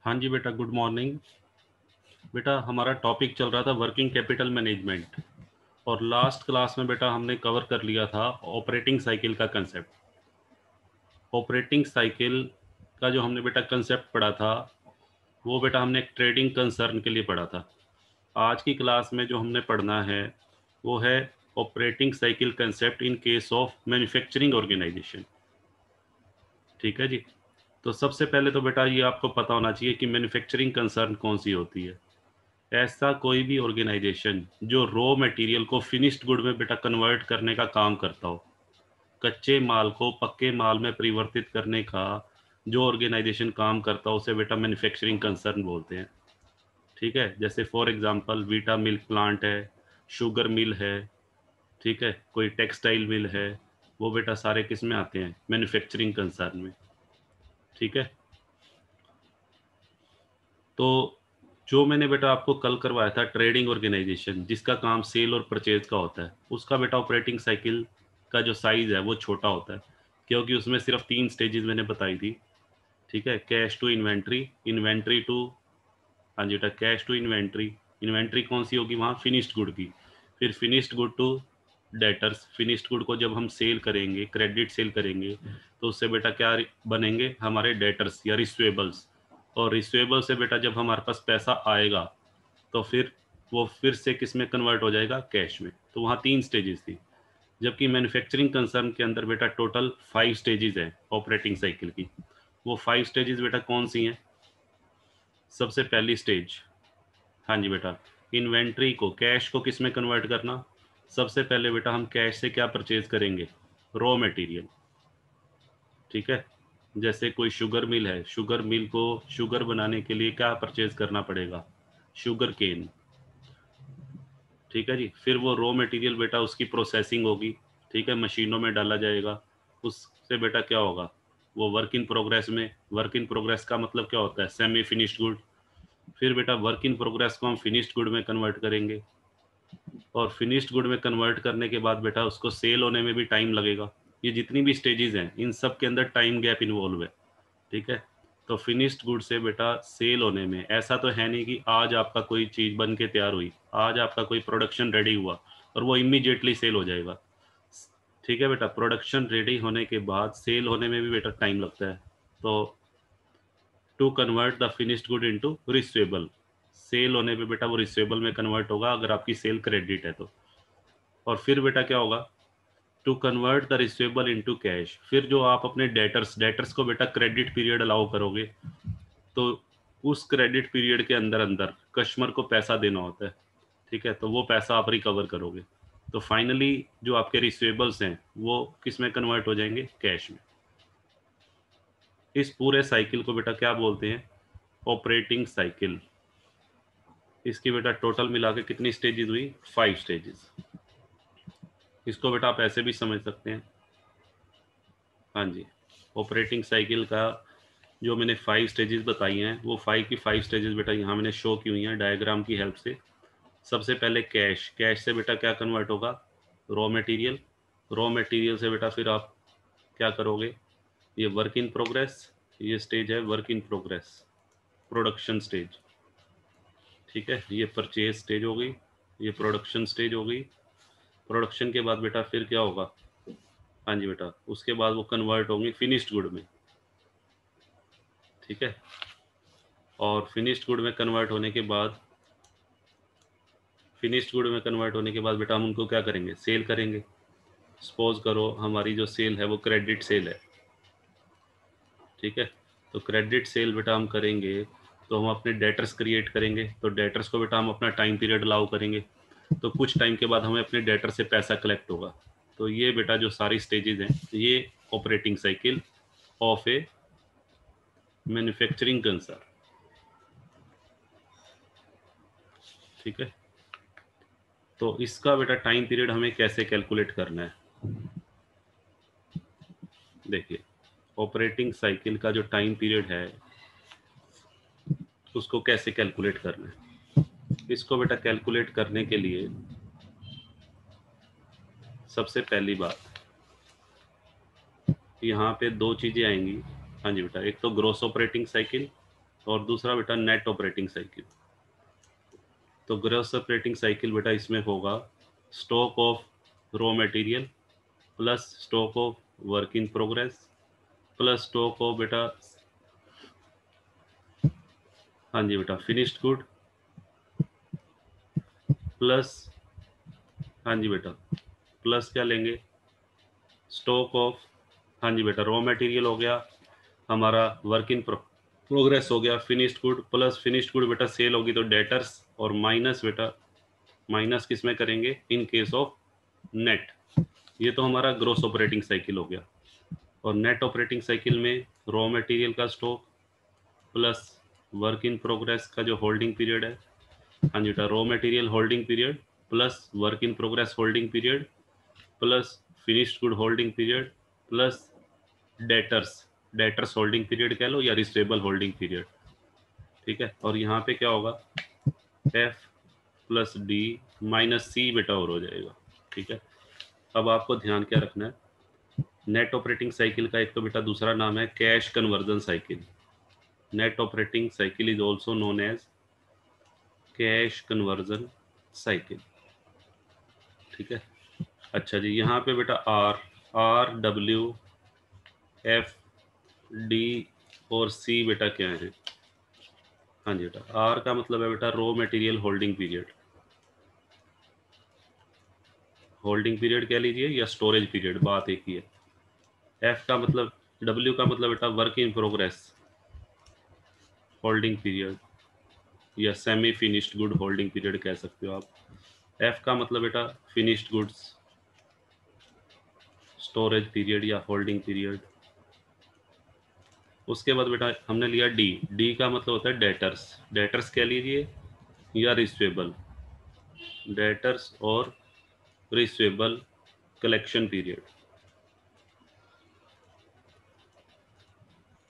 हाँ जी बेटा, गुड मॉर्निंग। बेटा हमारा टॉपिक चल रहा था वर्किंग कैपिटल मैनेजमेंट, और लास्ट क्लास में बेटा हमने कवर कर लिया था ऑपरेटिंग साइकिल का कंसेप्ट। ऑपरेटिंग साइकिल का जो हमने बेटा कंसेप्ट पढ़ा था वो बेटा हमने एक ट्रेडिंग कंसर्न के लिए पढ़ा था। आज की क्लास में जो हमने पढ़ना है वो है operating cycle concept in case of manufacturing organisation. ठीक है जी। तो सबसे पहले तो बेटा ये आपको पता होना चाहिए कि मैन्युफैक्चरिंग कंसर्न कौन सी होती है। ऐसा कोई भी ऑर्गेनाइजेशन जो रॉ मटेरियल को फिनिश्ड गुड में बेटा कन्वर्ट करने का काम करता हो, कच्चे माल को पक्के माल में परिवर्तित करने का जो ऑर्गेनाइजेशन काम करता हो उसे बेटा मैन्युफैक्चरिंग कंसर्न बोलते हैं। ठीक है, जैसे for example Vita milk plant है, शुगर मिल है, ठीक है, कोई टेक्सटाइल मिल है, वो बेटा सारे किस में आते हैं? मैन्युफैक्चरिंग कंसर्न में। ठीक है। तो जो मैंने बेटा आपको कल करवाया था ट्रेडिंग ऑर्गेनाइजेशन जिसका काम सेल और परचेज का होता है, उसका बेटा ऑपरेटिंग साइकिल का जो साइज है वो छोटा होता है, क्योंकि उसमें सिर्फ 3 स्टेजेस मैंने बताई थी। ठीक है, cash to inventory, inventory to, हाँ जी बेटा, कैश टू इन्वेंट्री। इन्वेंट्री कौन सी होगी? वहाँ फिनिश्ड गुड की। फिर finished good to debtors. Finished good को जब हम सेल करेंगे, क्रेडिट सेल करेंगे, तो उससे बेटा क्या बनेंगे? हमारे डेटर्स या रिसीवेबल्स। और रिसीवेबल से बेटा जब हमारे पास पैसा आएगा तो फिर वो फिर से किस में कन्वर्ट हो जाएगा? कैश में। तो वहाँ 3 स्टेजेस थी, जबकि मैन्युफैक्चरिंग कंसर्न के अंदर बेटा टोटल 5 स्टेजेस हैं ऑपरेटिंग साइकिल की। वो 5 स्टेजेस बेटा कौन सी हैं? सबसे पहली स्टेज, हाँ जी बेटा, इन्वेंट्री को, कैश को किस में कन्वर्ट करना। सबसे पहले बेटा हम कैश से क्या परचेज करेंगे? Raw material. ठीक है, जैसे कोई शुगर मिल है, शुगर मिल को शुगर बनाने के लिए क्या परचेज करना पड़ेगा? Sugar cane. ठीक है जी। फिर वो रॉ मटेरियल बेटा उसकी प्रोसेसिंग होगी, ठीक है, मशीनों में डाला जाएगा, उससे बेटा क्या होगा? वो वर्क इन प्रोग्रेस में, वर्क इन प्रोग्रेस का मतलब क्या होता है? Semi finished good. फिर बेटा वर्क इन प्रोग्रेस को हम फिनिश्ड गुड में कन्वर्ट करेंगे, और फिनिश्ड गुड में कन्वर्ट करने के बाद बेटा उसको सेल होने में भी टाइम लगेगा। ये जितनी भी स्टेजेस हैं इन सब के अंदर टाइम गैप इन्वॉल्व है। ठीक है। तो फिनिश्ड गुड से बेटा सेल होने में ऐसा तो है नहीं कि आज आपका कोई चीज़ बन के तैयार हुई, आज आपका कोई प्रोडक्शन रेडी हुआ और वो इमीडिएटली सेल हो जाएगा। ठीक है बेटा, प्रोडक्शन रेडी होने के बाद सेल होने में भी बेटा टाइम लगता है। तो to convert the finished good into receivable, sale होने पे बेटा वो रिसीवेबल में कन्वर्ट होगा अगर आपकी सेल क्रेडिट है तो। और फिर बेटा क्या होगा? To convert the receivable into cash, फिर जो आप अपने डेटर्स डेटर्स को बेटा क्रेडिट पीरियड अलाउ करोगे, तो उस क्रेडिट पीरियड के अंदर अंदर कस्टमर को पैसा देना होता है। ठीक है, तो वो पैसा आप रिकवर करोगे। तो फाइनली जो आपके रिसीवेबल्स हैं वो किस में कन्वर्ट हो जाएंगे? कैश में। इस पूरे साइकिल को बेटा क्या बोलते हैं? Operating cycle. इसकी बेटा टोटल मिला के कितनी स्टेजेस हुई? 5 स्टेजेस। इसको बेटा आप ऐसे भी समझ सकते हैं, हाँ जी, ऑपरेटिंग साइकिल का जो मैंने 5 स्टेजेस बताई हैं वो 5 की 5 स्टेजेस बेटा यहाँ मैंने शो की हुई हैं डायग्राम की हेल्प से। सबसे पहले कैश, कैश से बेटा क्या कन्वर्ट होगा? Raw material. रॉ मटेरियल से बेटा फिर आप क्या करोगे? ये वर्क इन प्रोग्रेस, ये स्टेज है work in progress, production stage. ठीक है, ये परचेज स्टेज हो गई, ये प्रोडक्शन स्टेज हो गई। प्रोडक्शन के बाद बेटा फिर क्या होगा? हाँ जी बेटा, उसके बाद वो कन्वर्ट होंगे फिनिश्ड गुड में। ठीक है, और फिनिश्ड गुड में कन्वर्ट होने के बाद, फिनिश्ड गुड में कन्वर्ट होने के बाद बेटा हम उनको क्या करेंगे? सेल करेंगे। सपोज करो हमारी जो सेल है वो क्रेडिट सेल है। ठीक है, तो क्रेडिट सेल बेटा हम करेंगे तो हम अपने डेटर्स क्रिएट करेंगे, तो डेटर्स को बेटा हम अपना टाइम पीरियड अलाउ करेंगे, तो कुछ टाइम के बाद हमें अपने डेटर से पैसा कलेक्ट होगा। तो ये बेटा जो सारी स्टेजेस हैं ये operating cycle of A manufacturing concern. ठीक है, तो इसका बेटा टाइम पीरियड हमें कैसे कैलकुलेट करना है? देखिए, ऑपरेटिंग साइकिल का जो टाइम पीरियड है उसको कैसे कैलकुलेट करना है? इसको बेटा कैलकुलेट करने के लिए सबसे पहली बात, यहाँ पे 2 चीज़ें आएंगी। हाँ जी बेटा, एक तो ग्रोस ऑपरेटिंग साइकिल और दूसरा बेटा नेट ऑपरेटिंग साइकिल। तो ग्रॉस ऑपरेटिंग साइकिल बेटा इसमें होगा stock of raw material plus stock of work in progress plus stock of बेटा, हाँ जी बेटा, फिनिश्ड गुड प्लस, हाँ जी बेटा, प्लस क्या लेंगे, स्टॉक ऑफ, हाँ जी बेटा, रॉ मटेरियल हो गया, हमारा वर्क इन प्रोग्रेस हो गया, finished good plus finished good बेटा सेल होगी तो डेटर्स, और माइनस बेटा, माइनस किस में करेंगे इन केस ऑफ नेट। ये तो हमारा ग्रोस ऑपरेटिंग साइकिल हो गया। और नेट ऑपरेटिंग साइकिल में रॉ मटेरियल का stock plus work in progress का जो होल्डिंग पीरियड है, हाँ जी बेटा, raw material holding period plus work in progress holding period plus finished good holding period plus debtors, debtors holding period कह लो या रिसीवेबल होल्डिंग पीरियड, ठीक है। और यहाँ पे क्या होगा, एफ प्लस डी माइनस सी बेटा और हो जाएगा, ठीक है। अब आपको ध्यान क्या रखना है, नेट ऑपरेटिंग साइकिल का एक तो बेटा दूसरा नाम है cash conversion cycle. Net operating cycle is also known as cash conversion cycle, ठीक है। अच्छा जी, यहाँ पे बेटा R, R W F D और सी बेटा क्या है, हाँ जी बेटा, आर का मतलब है बेटा raw material holding period, holding period कह लीजिए या स्टोरेज पीरियड, बात एक ही है। एफ का मतलब, डब्ल्यू का मतलब बेटा work in progress holding period या semi finished good holding period कह सकते हो आप। एफ का मतलब बेटा फिनिश्ड गुड्स स्टोरेज पीरियड या होल्डिंग पीरियड। उसके बाद बेटा हमने लिया डी, डी का मतलब होता है डेटर्स, डेटर्स कह लीजिए या रिसीवेबल, डेटर्स और रिसीवेबल कलेक्शन पीरियड।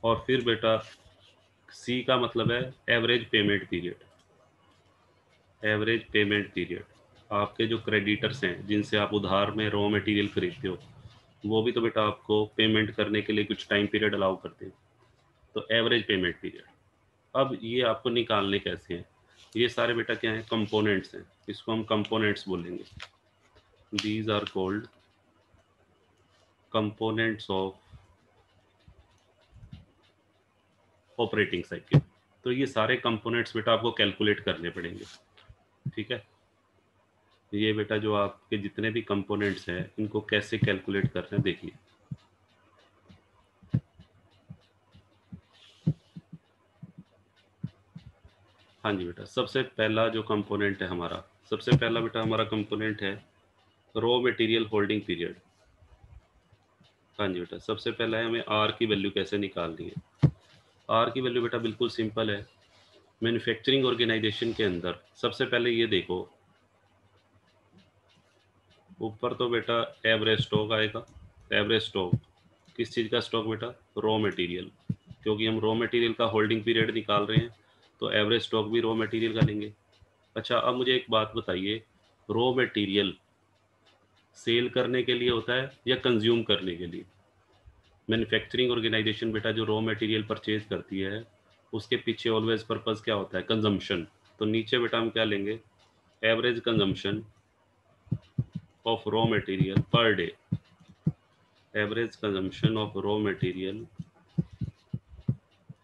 और फिर बेटा सी का मतलब है average payment period, average payment period. आपके जो क्रेडिटर्स हैं जिनसे आप उधार में रॉ मटेरियल खरीदते हो, वो भी तो बेटा आपको पेमेंट करने के लिए कुछ टाइम पीरियड अलाउ करते हैं, तो एवरेज पेमेंट पीरियड। अब ये आपको निकालने कैसे हैं, ये सारे बेटा क्या हैं, कंपोनेंट्स हैं, इसको हम कंपोनेंट्स बोलेंगे। These are called components of operating cycle. तो ये सारे कंपोनेंट्स बेटा आपको कैलकुलेट करने पड़ेंगे, ठीक है। ये बेटा जो आपके जितने भी कंपोनेंट्स हैं इनको कैसे कैलकुलेट करना है देखिए। हाँ जी बेटा, सबसे पहला जो कंपोनेंट है हमारा, सबसे पहला बेटा हमारा कंपोनेंट है रॉ मटेरियल होल्डिंग पीरियड। हाँ जी बेटा, सबसे पहला है हमें आर की वैल्यू कैसे निकालनी है। आर की वैल्यू बेटा बिल्कुल सिंपल है, मैन्युफैक्चरिंग ऑर्गेनाइजेशन के अंदर सबसे पहले ये देखो, ऊपर तो बेटा एवरेज स्टॉक आएगा, एवरेज स्टॉक किस चीज़ का स्टॉक बेटा, रॉ मटेरियल, क्योंकि हम रॉ मटेरियल का होल्डिंग पीरियड निकाल रहे हैं तो एवरेज स्टॉक भी रॉ मटेरियल का लेंगे। अच्छा, अब मुझे एक बात बताइए, रॉ मटेरियल सेल करने के लिए होता है या कंज्यूम करने के लिए। मैन्युफैक्चरिंग ऑर्गेनाइजेशन बेटा जो रॉ मटेरियल परचेज करती है उसके पीछे ऑलवेज पर्पस क्या होता है, कंजम्पशन। तो नीचे बेटा हम क्या लेंगे, average consumption of raw material per day, average consumption of raw material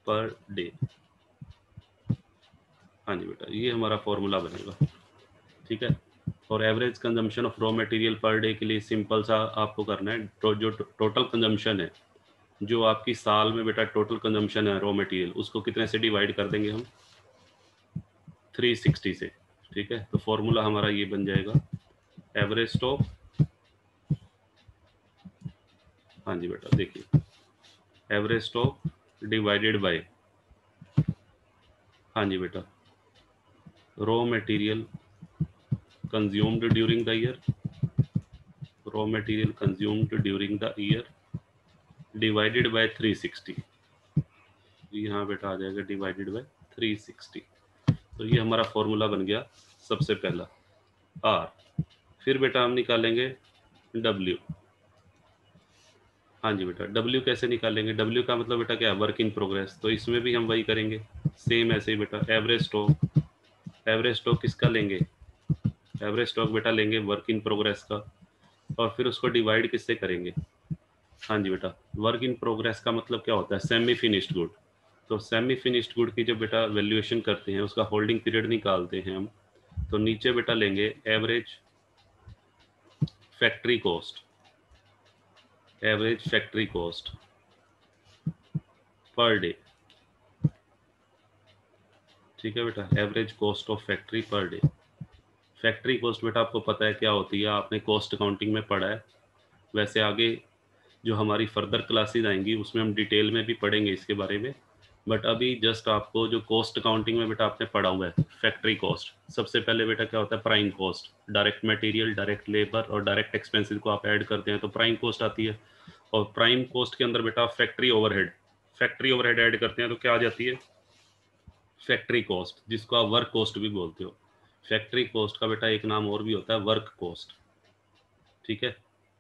per day. हाँ जी बेटा, ये हमारा फॉर्मूला बनेगा, ठीक है। और average consumption of raw material per day के लिए सिंपल सा आपको करना है, तो जो टोटल कंजम्पशन है, जो आपकी साल में बेटा टोटल कंजम्पशन है रॉ मटेरियल, उसको कितने से डिवाइड कर देंगे हम, 360 से, ठीक है। तो फॉर्मूला हमारा ये बन जाएगा, एवरेज स्टॉक, हाँ जी बेटा देखिए, एवरेज स्टॉक डिवाइडेड बाय, हाँ जी बेटा, raw material consumed during the year, raw material consumed during the year divided by 360। यहाँ बेटा आ जाएगा डिवाइडेड बाय 360। तो ये हमारा फॉर्मूला बन गया सबसे पहला आर। फिर बेटा हम निकालेंगे डब्ल्यू, हाँ जी बेटा, डब्ल्यू कैसे निकालेंगे, डब्ल्यू का मतलब बेटा क्या है, वर्क इन प्रोग्रेस, तो इसमें भी हम वही करेंगे, सेम ऐसे ही बेटा एवरेज स्टॉक किसका लेंगे, एवरेज स्टॉक बेटा लेंगे वर्क इन प्रोग्रेस का, और फिर उसको डिवाइड किससे करेंगे। हाँ जी बेटा, वर्क इन प्रोग्रेस का मतलब क्या होता है, सेमी फिनिश्ड गुड। तो सेमी फिनिश्ड गुड की जब बेटा वैल्यूएशन करते हैं, उसका होल्डिंग पीरियड निकालते हैं हम, तो नीचे बेटा लेंगे average factory cost, average factory cost per day. ठीक है बेटा, average cost of factory per day. Factory cost बेटा आपको पता है क्या होती है, आपने कॉस्ट अकाउंटिंग में पढ़ा है। वैसे आगे जो हमारी फर्दर क्लासेस आएंगी उसमें हम डिटेल में भी पढ़ेंगे इसके बारे में, बट अभी जस्ट आपको जो कॉस्ट अकाउंटिंग में बेटा आपने पढ़ा हुआ है फैक्ट्री कॉस्ट, सबसे पहले बेटा क्या होता है prime cost, direct material, direct labour और डायरेक्ट एक्सपेंसेस को आप ऐड करते हैं तो प्राइम कॉस्ट आती है। और प्राइम कॉस्ट के अंदर बेटा फैक्ट्री ओवरहेड ऐड करते हैं तो क्या आ जाती है, फैक्ट्री कॉस्ट, जिसको आप वर्क कॉस्ट भी बोलते हो। फैक्ट्री कॉस्ट का बेटा एक नाम और भी होता है वर्क कॉस्ट। ठीक है,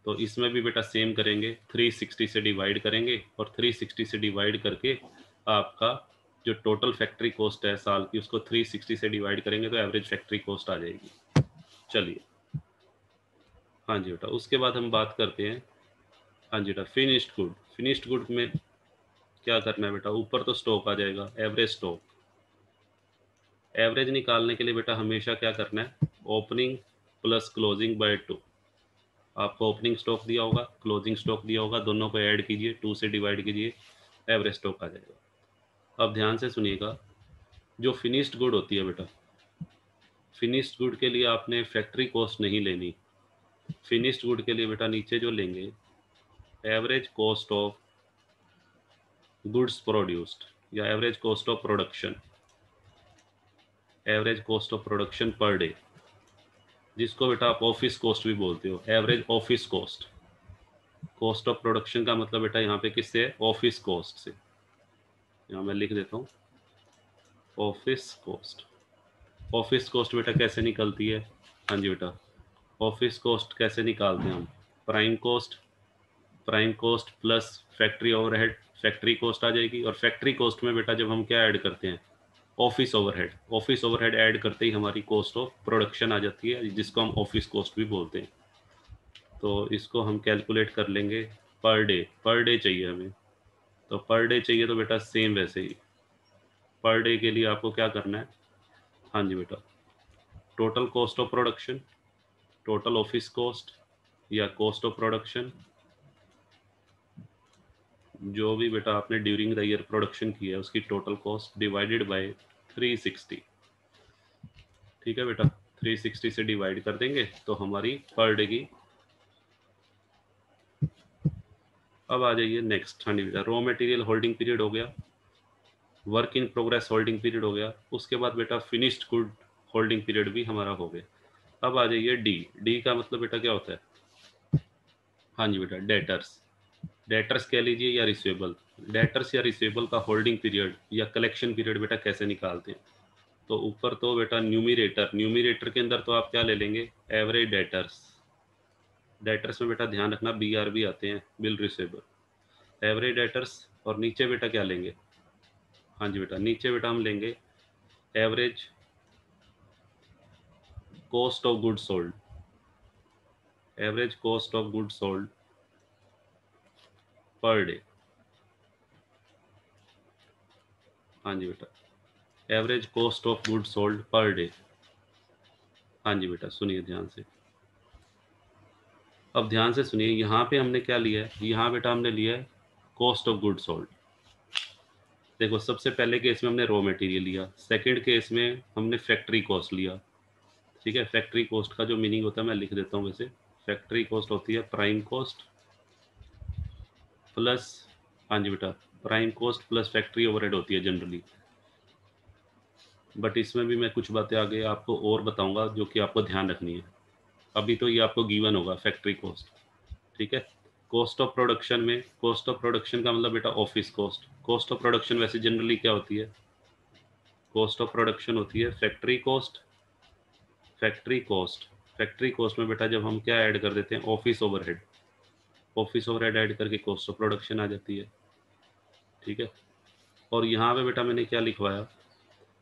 तो इसमें भी बेटा सेम करेंगे, 360 से डिवाइड करेंगे और 360 से डिवाइड करके आपका जो टोटल फैक्ट्री कॉस्ट है साल की उसको 360 से डिवाइड करेंगे तो एवरेज फैक्ट्री कॉस्ट आ जाएगी। चलिए, हाँ जी बेटा, उसके बाद हम बात करते हैं, हाँ जी बेटा, फिनिश्ड गुड में क्या करना है बेटा, ऊपर तो स्टॉक आ जाएगा एवरेज स्टॉक। एवरेज निकालने के लिए बेटा हमेशा क्या करना है, ओपनिंग प्लस क्लोजिंग बाय 2। आपको ओपनिंग स्टॉक दिया होगा, क्लोजिंग स्टॉक दिया होगा, दोनों को ऐड कीजिए, 2 से डिवाइड कीजिए, एवरेज स्टॉक आ जाएगा। अब ध्यान से सुनिएगा, जो फिनिश्ड गुड होती है बेटा, फिनिश्ड गुड के लिए आपने फैक्ट्री कॉस्ट नहीं लेनी। फिनिश्ड गुड के लिए बेटा नीचे जो लेंगे, average cost of goods produced या average cost of production, average cost of production per day, जिसको बेटा आप ऑफिस कॉस्ट भी बोलते हो, average office cost. Cost of production का मतलब बेटा यहाँ पे किससे है, ऑफिस कॉस्ट से। यहाँ मैं लिख देता हूँ ऑफिस कॉस्ट। ऑफिस कॉस्ट बेटा कैसे निकलती है, हाँ जी बेटा, ऑफिस कॉस्ट कैसे निकालते हैं हम, prime cost plus factory overhead, factory cost आ जाएगी। और फैक्ट्री कॉस्ट में बेटा जब हम क्या ऐड करते हैं, ऑफिस ओवरहेड ऐड करते ही हमारी कॉस्ट ऑफ प्रोडक्शन आ जाती है, जिसको हम ऑफिस कॉस्ट भी बोलते हैं। तो इसको हम कैलकुलेट कर लेंगे पर डे चाहिए हमें, तो पर डे चाहिए तो बेटा सेम वैसे ही पर डे के लिए आपको क्या करना है, हाँ जी बेटा, total cost of production, total office cost या कॉस्ट ऑफ प्रोडक्शन, जो भी बेटा आपने ड्यूरिंग द ईयर प्रोडक्शन की है उसकी टोटल कॉस्ट डिवाइडेड बाय 360। ठीक है बेटा, 360 से डिवाइड कर देंगे तो हमारी पर डे की। अब आ जाइए नेक्स्ट, हाँ जी बेटा, रॉ मटेरियल होल्डिंग पीरियड हो गया, work in progress holding period हो गया, उसके बाद बेटा फिनिश्ड गुड होल्डिंग पीरियड भी हमारा हो गया। अब आ जाइए डी का मतलब बेटा क्या होता है, हाँ जी बेटा, डेटर्स कह लीजिए या रिसीवेबल। डेटर्स या रिसीवेबल का होल्डिंग पीरियड या कलेक्शन पीरियड बेटा कैसे निकालते हैं, तो ऊपर तो बेटा न्यूमिरेटर के अंदर तो आप क्या ले लेंगे, एवरेज डेटर्स में बेटा ध्यान रखना BRB आते हैं, बिल रिसीवेबल, एवरेज डेटर्स। और नीचे बेटा क्या लेंगे, हाँ जी बेटा, नीचे बेटा हम लेंगे average cost of good sold, average cost of good sold per day. हाँ जी बेटा, average cost of good sold per day. हाँ जी बेटा, सुनिए ध्यान से, अब ध्यान से सुनिए, यहाँ पे हमने क्या लिया है, यहाँ बेटा हमने लिया है कॉस्ट ऑफ गुड सोल्ड। देखो, सबसे पहले केस में हमने रॉ मटेरियल लिया, सेकंड केस में हमने फैक्ट्री कॉस्ट लिया। ठीक है, फैक्ट्री कॉस्ट का जो मीनिंग होता है मैं लिख देता हूँ वैसे, फैक्ट्री कॉस्ट होती है प्राइम कॉस्ट प्लस, हाँ जी बेटा, prime cost plus factory overhead होती है जनरली, बट इसमें भी मैं कुछ बातें आगे आपको और बताऊंगा जो कि आपको ध्यान रखनी है। अभी तो ये आपको गिवन होगा फैक्ट्री कॉस्ट। ठीक है, कॉस्ट ऑफ प्रोडक्शन का मतलब बेटा office cost. Cost of production वैसे जनरली क्या होती है, कॉस्ट ऑफ प्रोडक्शन होती है फैक्ट्री कॉस्ट में बेटा जब हम क्या ऐड कर देते हैं, ऑफिस ओवरहेड ऐड करके कॉस्ट ऑफ प्रोडक्शन आ जाती है। ठीक है, और यहाँ पे बेटा मैंने क्या लिखवाया,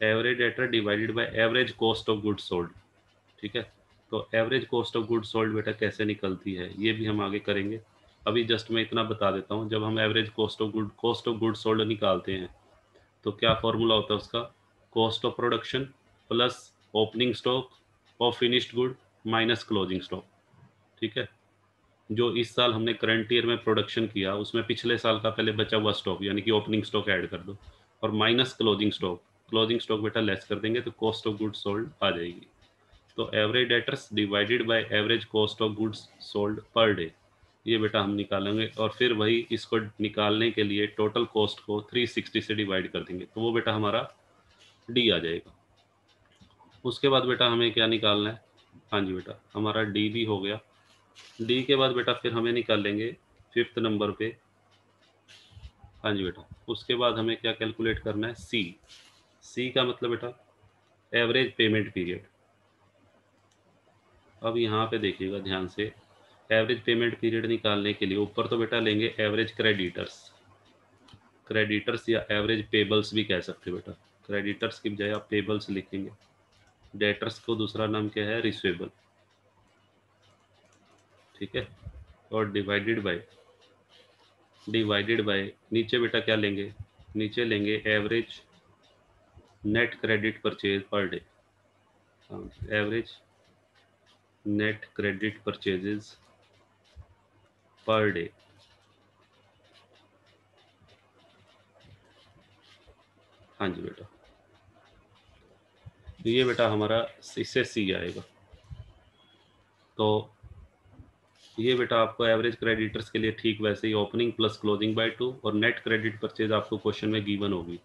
average debtor divided by average cost of goods sold, ठीक है। तो average cost of goods sold बेटा कैसे निकलती है ये भी हम आगे करेंगे। अभी जस्ट मैं इतना बता देता हूँ, जब हम average cost of goods sold निकालते हैं तो क्या फॉर्मूला होता है उसका, cost of production plus opening stock और finished good minus closing stock, ठीक है। जो इस साल हमने करंट ईयर में प्रोडक्शन किया उसमें पिछले साल का पहले बचा हुआ स्टॉक यानी कि ओपनिंग स्टॉक ऐड कर दो और माइनस क्लोजिंग स्टॉक बेटा लेस कर देंगे तो कॉस्ट ऑफ गुड्स सोल्ड आ जाएगी। तो average debtors divided by average cost of goods sold per day, ये बेटा हम निकालेंगे और फिर वही इसको निकालने के लिए टोटल कॉस्ट को 360 से डिवाइड कर देंगे तो वो बेटा हमारा डी आ जाएगा। उसके बाद बेटा हमें क्या निकालना है, हाँ जी बेटा हमारा डी भी हो गया। डी के बाद बेटा फिर हमें निकाल लेंगे फिफ्थ नंबर पे, हाँ जी बेटा उसके बाद हमें क्या कैलकुलेट करना है, सी। सी का मतलब बेटा एवरेज पेमेंट पीरियड। अब यहाँ पे देखिएगा ध्यान से, एवरेज पेमेंट पीरियड निकालने के लिए ऊपर तो बेटा लेंगे एवरेज क्रेडिटर्स या एवरेज पेबल्स भी कह सकते हो बेटा। क्रेडिटर्स की बजाय आप पेबल्स लिखेंगे। डेटर्स को दूसरा नाम क्या है, रिसीवेबल, ठीक है। और डिवाइडेड बाय नीचे बेटा क्या लेंगे, नीचे लेंगे average net credit purchase per day, average net credit purchases per day, हाँ जी बेटा। ये बेटा हमारा इससे सी आएगा। तो ये बेटा आपको एवरेज क्रेडिटर्स के लिए ठीक वैसे ही ओपनिंग प्लस क्लोजिंग बाय 2 और नेट क्रेडिट परचेज आपको क्वेश्चन में गिवन होगी।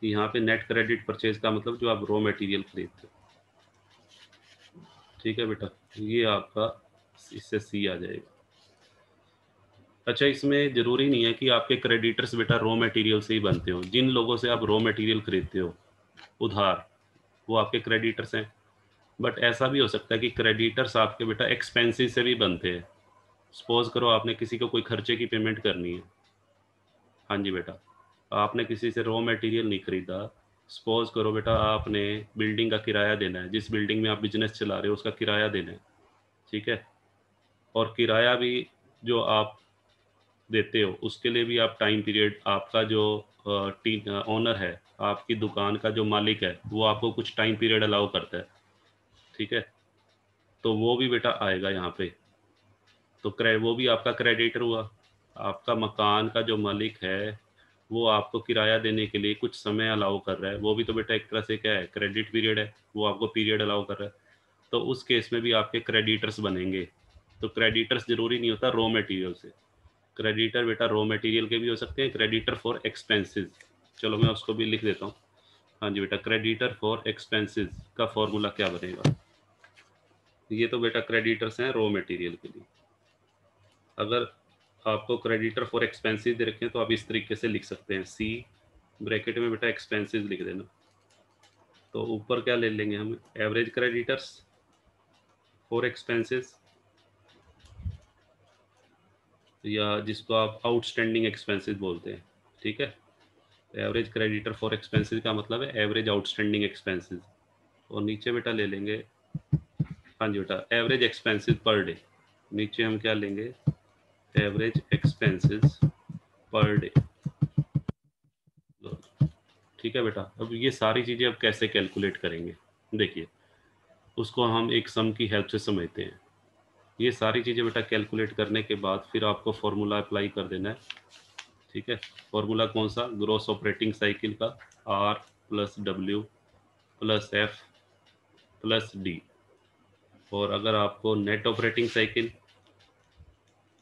यहाँ पे नेट क्रेडिट परचेज का मतलब जो आप रॉ मटेरियल खरीदते हो, ठीक है बेटा। ये आपका इससे सी आ जाएगा। अच्छा इसमें ज़रूरी नहीं है कि आपके क्रेडिटर्स बेटा रॉ मटेरियल से ही बनते हो। जिन लोगों से आप रॉ मटेरियल खरीदते हो उधार, वो आपके क्रेडिटर्स हैं। बट ऐसा भी हो सकता है कि क्रेडिटर्स आपके बेटा एक्सपेंसिस से भी बनते हैं। सपोज करो आपने किसी को कोई खर्चे की पेमेंट करनी है, हाँ जी बेटा, आपने किसी से रॉ मटेरियल नहीं खरीदा। सपोज करो बेटा आपने बिल्डिंग का किराया देना है, जिस बिल्डिंग में आप बिजनेस चला रहे हो उसका किराया देना है, ठीक है। और किराया भी जो आप देते हो उसके लिए भी आप टाइम पीरियड, आपका जो ओनर है, आपकी दुकान का जो मालिक है, वो आपको कुछ टाइम पीरियड अलाउ करता है, ठीक है। तो वो भी बेटा आएगा यहाँ पे। तो वो भी आपका क्रेडिटर हुआ। आपका मकान का जो मालिक है वो आपको किराया देने के लिए कुछ समय अलाउ कर रहा है, वो भी तो बेटा एक तरह से क्या है, क्रेडिट पीरियड है। वो आपको पीरियड अलाउ कर रहा है, तो उस केस में भी आपके क्रेडिटर्स बनेंगे। तो क्रेडिटर्स जरूरी नहीं होता रॉ मटेरियल से। क्रेडिटर बेटा रॉ मटेरियल के भी हो सकते हैं, क्रेडिटर फॉर एक्सपेंसेस। चलो मैं उसको भी लिख देता हूँ। हाँ जी बेटा क्रेडिटर फॉर एक्सपेंसेस का फॉर्मूला क्या बनेगा, ये तो बेटा क्रेडिटर्स हैं रॉ मटेरियल के लिए। अगर आपको क्रेडिटर फॉर एक्सपेंसेस दे रखे हैं तो आप इस तरीके से लिख सकते हैं, सी ब्रैकेट में बेटा एक्सपेंसेस लिख देना। तो ऊपर क्या ले लेंगे हम, एवरेज क्रेडिटर्स फॉर एक्सपेंसेस, या जिसको आप आउटस्टैंडिंग एक्सपेंसेस बोलते हैं, ठीक है। एवरेज क्रेडिटर फॉर एक्सपेंसेस का मतलब है एवरेज आउटस्टैंडिंग एक्सपेंसेस। और नीचे बेटा ले लेंगे, हाँ जी बेटा एवरेज एक्सपेंसेस पर डे। नीचे हम क्या लेंगे, एवरेज एक्सपेंसेस पर डे, ठीक है बेटा। अब ये सारी चीज़ें अब कैसे कैलकुलेट करेंगे, देखिए उसको हम एक सम की हेल्प से समझते हैं। ये सारी चीज़ें बेटा कैलकुलेट करने के बाद फिर आपको फॉर्मूला अप्लाई कर देना है, ठीक है। फॉर्मूला कौन सा, ग्रॉस ऑपरेटिंग साइकिल का, R plus W plus F plus D. और अगर आपको नेट ऑपरेटिंग साइकिल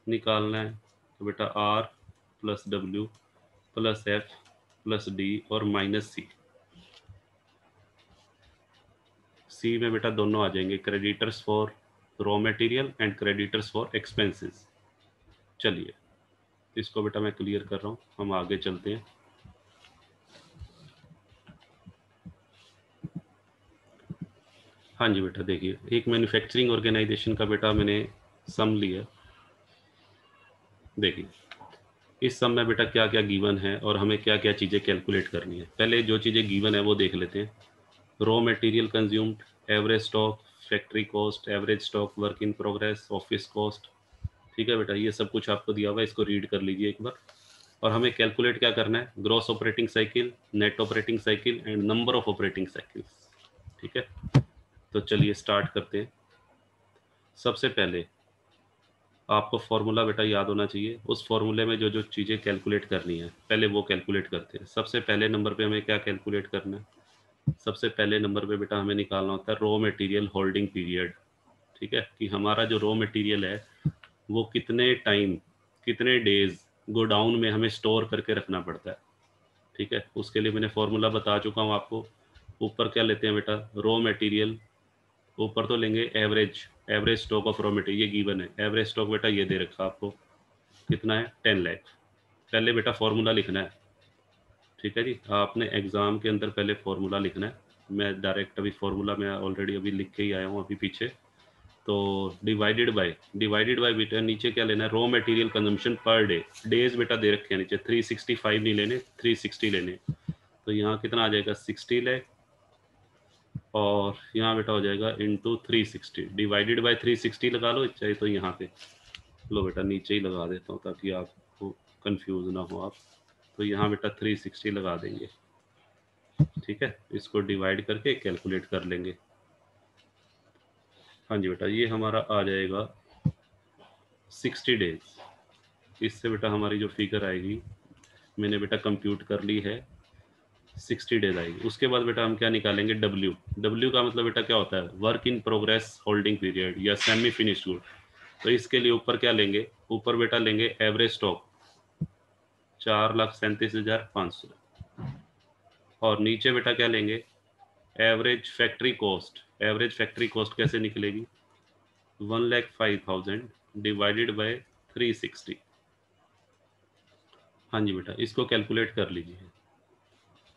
निकालना है तो बेटा R plus W plus F plus D और माइनस सी। सी में बेटा दोनों आ जाएंगे, creditors for raw material and creditors for expenses. चलिए इसको बेटा मैं क्लियर कर रहा हूँ, हम आगे चलते हैं। हाँ जी बेटा देखिए, एक मैन्युफैक्चरिंग ऑर्गेनाइजेशन का बेटा मैंने सम लिया। देखिए इस सम में बेटा क्या क्या गिवन है और हमें क्या क्या चीज़ें कैलकुलेट करनी है। पहले जो चीज़ें गिवन है वो देख लेते हैं। Raw material consumed, average stock, factory cost, average stock, work in progress, office cost. ठीक है बेटा, ये सब कुछ आपको दिया हुआ है, इसको रीड कर लीजिए एक बार। और हमें कैलकुलेट क्या करना है, gross operating cycle, net operating cycle and number of operating cycles. ठीक है, तो चलिए स्टार्ट करते हैं। सबसे पहले आपको फॉर्मूला बेटा याद होना चाहिए। उस फॉर्मूले में जो जो चीज़ें कैलकुलेट करनी है पहले वो कैलकुलेट करते हैं। सबसे पहले नंबर पे हमें क्या कैलकुलेट करना है, सबसे पहले नंबर पे बेटा हमें निकालना होता है रॉ मटेरियल होल्डिंग पीरियड। ठीक है, कि हमारा जो रॉ मटेरियल है वो कितने टाइम, कितने डेज गोडाउन में हमें स्टोर करके रखना पड़ता है। ठीक है, उसके लिए मैंने फॉर्मूला बता चुका हूँ आपको। ऊपर क्या लेते हैं बेटा, रॉ मटेरियल, ऊपर तो लेंगे average, average stock of raw material, ये गिवन है। एवरेज स्टॉक बेटा ये दे रखा आपको, कितना है, 10 लाख। पहले बेटा फॉर्मूला लिखना है। ठीक है जी, आपने एग्ज़ाम के अंदर पहले फॉर्मूला लिखना है। मैं डायरेक्ट अभी फॉर्मूला मैं ऑलरेडी अभी लिख के ही आया हूँ अभी पीछे। तो डिवाइडेड बाय बेटा नीचे क्या लेना है, raw material consumption per day. Days बेटा दे रखे हैं नीचे, 365 नहीं लेने, 360 लेने। तो यहाँ कितना आ जाएगा, 60 लाख। और यहाँ बेटा हो जाएगा इंटू 360, डिवाइडेड बाय 360 लगा लो, चाहे तो यहाँ पे लो बेटा नीचे ही लगा देता हूँ ताकि आपको कंफ्यूज ना हो आप। तो यहाँ बेटा 360 लगा देंगे। ठीक है, इसको डिवाइड करके कैलकुलेट कर लेंगे। हाँ जी बेटा, ये हमारा आ जाएगा 60 डेज। इससे बेटा हमारी जो फिगर आएगी, मैंने बेटा कंप्यूट कर ली है, 60 डेज आएगी। उसके बाद बेटा हम क्या निकालेंगे, डब्ल्यू का मतलब बेटा क्या होता है, work in progress holding period या सेमी फिनिश्ड गुड। तो इसके लिए ऊपर क्या लेंगे, ऊपर बेटा लेंगे एवरेज स्टॉक 4,37,500। और नीचे बेटा क्या लेंगे, average factory cost. Average factory cost कैसे निकलेगी, 1,05,000 डिवाइडेड बाय 360। हाँ जी बेटा, इसको कैलकुलेट कर लीजिए।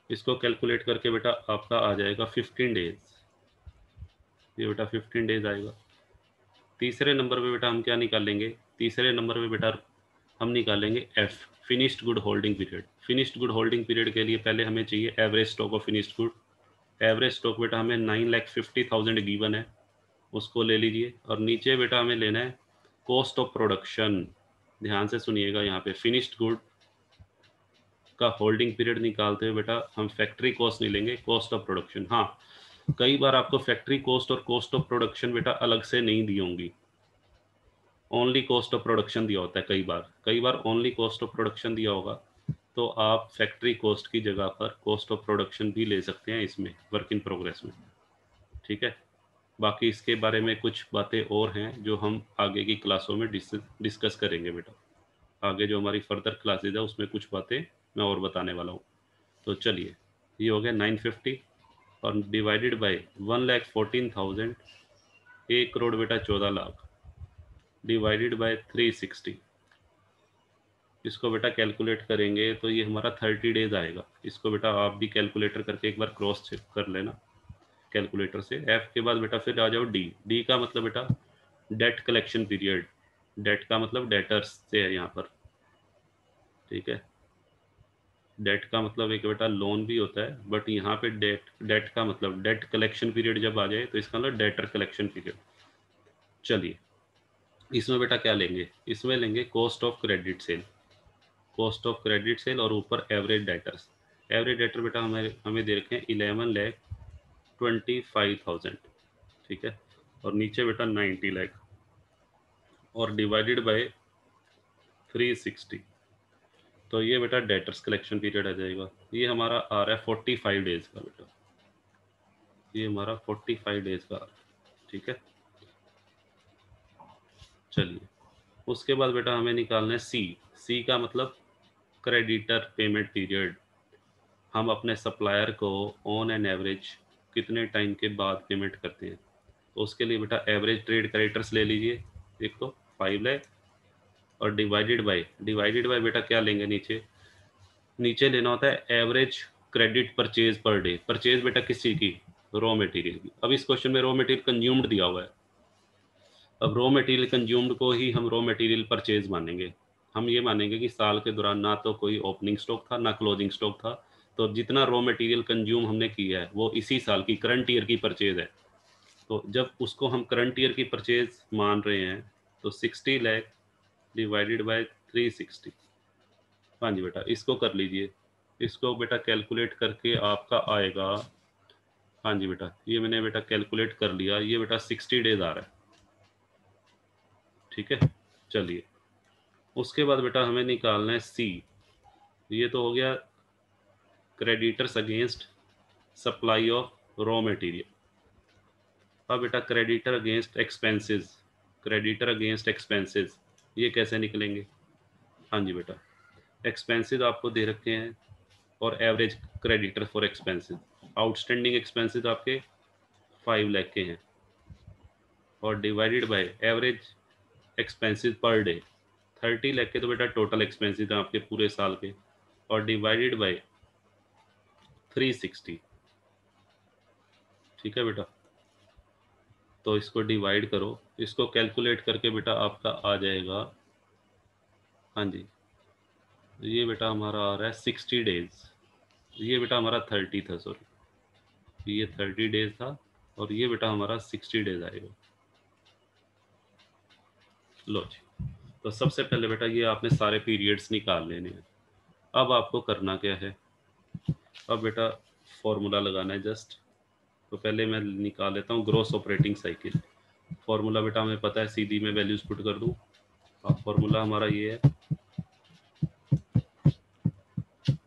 इसको कैलकुलेट करके बेटा आपका आ जाएगा 15 डेज। ये बेटा 15 डेज आएगा। तीसरे नंबर पे बेटा हम क्या निकालेंगे, तीसरे नंबर पे बेटा हम निकालेंगे F, finished good holding period. Finished good holding period के लिए पहले हमें चाहिए average stock of finished good. Average stock बेटा हमें 9,50,000 गिवन है, उसको ले लीजिए। और नीचे बेटा हमें लेना है कॉस्ट ऑफ प्रोडक्शन। ध्यान से सुनिएगा, यहाँ पे फिनिश्ड गुड का होल्डिंग पीरियड निकालते हुए बेटा हम फैक्ट्री कॉस्ट नहीं लेंगे, कॉस्ट ऑफ प्रोडक्शन। हाँ, कई बार आपको फैक्ट्री कॉस्ट और कॉस्ट ऑफ प्रोडक्शन बेटा अलग से नहीं दी होंगी, ओनली कॉस्ट ऑफ प्रोडक्शन दिया होता है। कई बार ओनली कॉस्ट ऑफ प्रोडक्शन दिया होगा, तो आप फैक्ट्री कॉस्ट की जगह पर कॉस्ट ऑफ प्रोडक्शन भी ले सकते हैं इसमें, वर्क इन प्रोग्रेस में। ठीक है, बाकी इसके बारे में कुछ बातें और हैं जो हम आगे की क्लासों में डिस्कस करेंगे बेटा। आगे जो हमारी फर्दर क्लासेज है उसमें कुछ बातें मैं और बताने वाला हूँ। तो चलिए, ये हो गया 950 और डिवाइडेड बाय 1,14,000, 1 करोड़ बेटा 14 लाख डिवाइडेड बाय 360। इसको बेटा कैलकुलेट करेंगे तो ये हमारा 30 डेज आएगा। इसको बेटा आप भी कैलकुलेटर करके एक बार क्रॉस चेक कर लेना कैलकुलेटर से। एफ के बाद बेटा फिर आ जाओ डी। डी का मतलब बेटा डेट कलेक्शन पीरियड। डेट का मतलब डेटर्स से है यहाँ पर। ठीक है, डेट का मतलब एक बेटा लोन भी होता है, बट यहाँ पे डेट, डेट का मतलब डेट कलेक्शन पीरियड जब आ जाए तो इसका मतलब डेटर कलेक्शन पीरियड। चलिए, इसमें बेटा क्या लेंगे, इसमें लेंगे cost of credit sale, cost of credit sale और ऊपर एवरेज डेटर्स। एवरेज डेटर बेटा हमें हमें दे रखे हैं 11,25,000। ठीक है, और नीचे बेटा 90 लाख और डिवाइडेड बाय 360। तो ये बेटा डेटर्स कलेक्शन पीरियड आ जाएगा। ये हमारा आ रहा है 45 डेज का बेटा, ये हमारा 45 डेज का आ रहा है। ठीक है, चलिए, उसके बाद बेटा हमें निकालना है सी। सी का मतलब क्रेडिटर पेमेंट पीरियड। हम अपने सप्लायर को ऑन एन एवरेज कितने टाइम के बाद पेमेंट करते हैं। तो उसके लिए बेटा एवरेज ट्रेड क्रेडिटर्स ले लीजिए, एक तो 5 लाख और डिवाइडेड बाय बेटा क्या लेंगे, नीचे नीचे लेना होता है average credit purchase per day. Purchase बेटा किस चीज़ की, रॉ मटेरियल की। अब इस क्वेश्चन में रॉ मटेरियल कंज्यूम्ड दिया हुआ है, अब रॉ मटेरियल कंज्यूम्ड को ही हम रॉ मटेरियल परचेज मानेंगे। हम ये मानेंगे कि साल के दौरान ना तो कोई ओपनिंग स्टॉक था ना क्लोजिंग स्टॉक था, तो जितना रॉ मटेरियल कंज्यूम हमने किया है वो इसी साल की करंट ईयर की परचेज है। तो जब उसको हम करंट ईयर की परचेज मान रहे हैं तो 60 लाख डिवाइडेड बाय 360। हाँ जी बेटा, इसको कर लीजिए, इसको बेटा कैलकुलेट करके आपका आएगा। हाँ जी बेटा, ये मैंने बेटा कैलकुलेट कर लिया, ये बेटा 60 डेज आ रहा है। ठीक है, चलिए उसके बाद बेटा हमें निकालना है सी। ये तो हो गया creditors against supply of raw material. अब बेटा creditor against expenses, creditor against expenses ये कैसे निकलेंगे? हाँ जी बेटा, एक्सपेंसेस आपको दे रखे हैं और average creditor for expenses, outstanding expenses आपके 5 लाख के हैं और divided by average expenses per day 30 lakh के, तो बेटा टोटल एक्सपेंसेस हैं आपके पूरे साल के, और डिवाइडेड बाय 360। ठीक है बेटा, तो इसको डिवाइड करो, इसको कैलकुलेट करके बेटा आपका आ जाएगा। हाँ जी, ये बेटा हमारा आ रहा है 60 डेज, ये बेटा हमारा 30 था, सॉरी ये 30 डेज था और ये बेटा हमारा 60 डेज आएगा। लो जी, तो सबसे पहले बेटा ये आपने सारे पीरियड्स निकाल लेने हैं। अब आपको करना क्या है, अब बेटा फॉर्मूला लगाना है जस्ट। तो पहले मैं निकाल लेता हूँ ग्रॉस ऑपरेटिंग साइकिल। फॉर्मूला बेटा हमें पता है, सीधी मैं वैल्यूज पुट कर दूँ। अब फॉर्मूला हमारा ये है,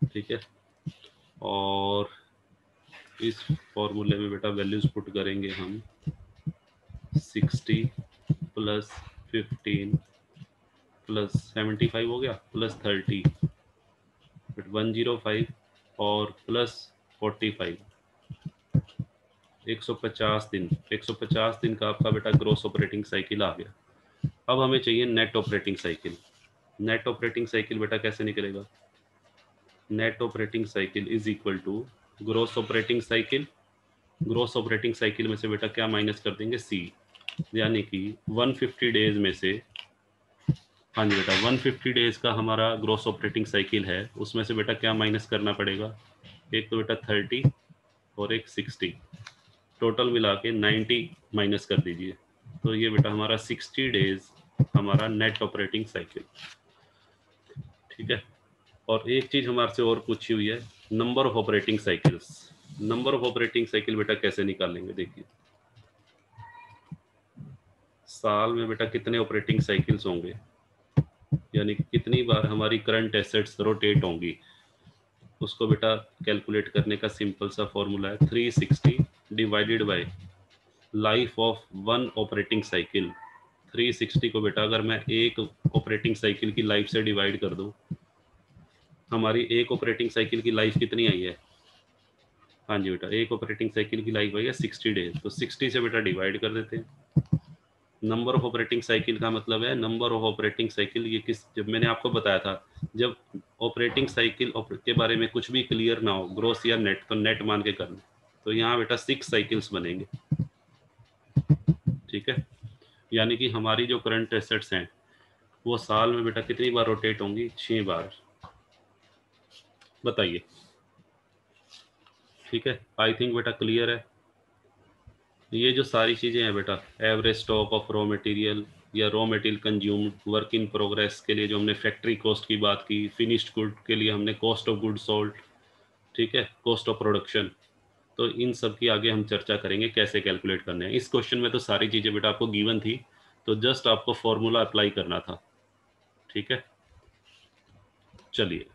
ठीक है, और इस फॉर्मूले में बेटा वैल्यूज पुट करेंगे हम 60 प्लस 15 प्लस 75 हो गया प्लस 30 105 और प्लस 45, 150 दिन, 150 दिन का आपका बेटा ग्रॉस ऑपरेटिंग साइकिल आ गया। अब हमें चाहिए net operating cycle. Net operating cycle बेटा कैसे निकलेगा? Net operating cycle is equal to gross operating cycle, gross operating cycle में से बेटा क्या माइनस कर देंगे? सी, यानी कि 150 डेज में से, हाँ जी बेटा 150 डेज का हमारा ग्रॉस ऑपरेटिंग साइकिल है, उसमें से बेटा क्या माइनस करना पड़ेगा? एक तो बेटा 30 और एक 60, टोटल मिला के 90 माइनस कर दीजिए, तो ये बेटा हमारा 60 डेज हमारा नेट ऑपरेटिंग साइकिल। ठीक है, और एक चीज हमारे से और पूछी हुई है, number of operating cycles. Number of operating cycle बेटा कैसे निकालेंगे? देखिए, साल में बेटा कितने ऑपरेटिंग साइकिल्स होंगे, यानी कितनी बार हमारी करंट एसेट्स रोटेट होंगी, उसको बेटा कैलकुलेट करने का सिंपल सा फॉर्मूला है 360 divided by life of one operating cycle. 360 को बेटा अगर मैं एक ऑपरेटिंग साइकिल की लाइफ से डिवाइड कर दूं, हमारी एक ऑपरेटिंग साइकिल की लाइफ कितनी आई है? हाँ जी बेटा, एक ऑपरेटिंग साइकिल की लाइफ आई है 60 डेज, तो 60 से बेटा डिवाइड कर देते हैं। नंबर ऑफ ऑपरेटिंग साइकिल का मतलब है नंबर ऑफ ऑपरेटिंग साइकिल, ये किस, जब मैंने आपको बताया था जब ऑपरेटिंग साइकिल के बारे में कुछ भी क्लियर ना हो, ग्रोस या नेट, तो नेट मान के करना। तो यहाँ बेटा 6 साइकिल्स बनेंगे। ठीक है, यानी कि हमारी जो करंट एसेट्स हैं वो साल में बेटा कितनी बार रोटेट होंगी? 6 बार। बताइए, ठीक है, आई थिंक बेटा क्लियर है। ये जो सारी चीज़ें हैं बेटा, average stock of raw material या raw material consume, work in progress के लिए जो हमने फैक्ट्री कॉस्ट की बात की, फिनिश्ड गुड के लिए हमने कॉस्ट ऑफ गुड सोल्ड, ठीक है, कॉस्ट ऑफ प्रोडक्शन, तो इन सब की आगे हम चर्चा करेंगे कैसे कैलकुलेट करने हैं। इस क्वेश्चन में तो सारी चीज़ें बेटा आपको गिवन थी, तो जस्ट आपको फॉर्मूला अप्लाई करना था। ठीक है, चलिए,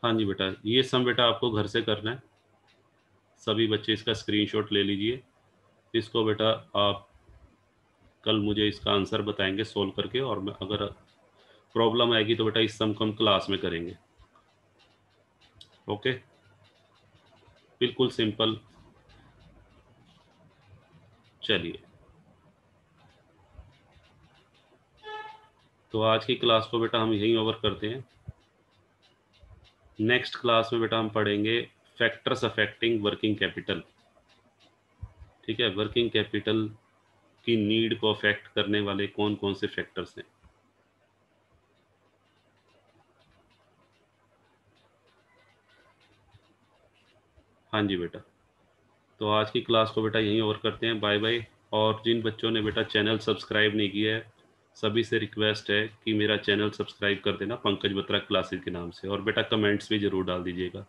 हाँ जी बेटा, ये सम बेटा आपको घर से करना है। सभी बच्चे इसका स्क्रीनशॉट ले लीजिए। इसको बेटा आप कल मुझे इसका आंसर बताएंगे सोल्व करके, और मैं अगर प्रॉब्लम आएगी तो बेटा इस सम को हम क्लास में करेंगे। ओके, बिल्कुल सिंपल। चलिए, तो आज की क्लास को बेटा हम यहीं ओवर करते हैं। नेक्स्ट क्लास में बेटा हम पढ़ेंगे फैक्टर्स अफेक्टिंग वर्किंग कैपिटल। ठीक है, वर्किंग कैपिटल की नीड को अफेक्ट करने वाले कौन-कौन से फैक्टर्स हैं? हाँ जी बेटा। तो आज की क्लास को बेटा यहीं ओवर करते हैं, बाय-बाय। और जिन बच्चों ने बेटा चैनल सब्सक्राइब नहीं किया है, सभी से रिक्वेस्ट है कि मेरा चैनल सब्सक्राइब कर देना पंकज बत्रा क्लासेस के नाम से, और बेटा कमेंट्स भी ज़रूर डाल दीजिएगा।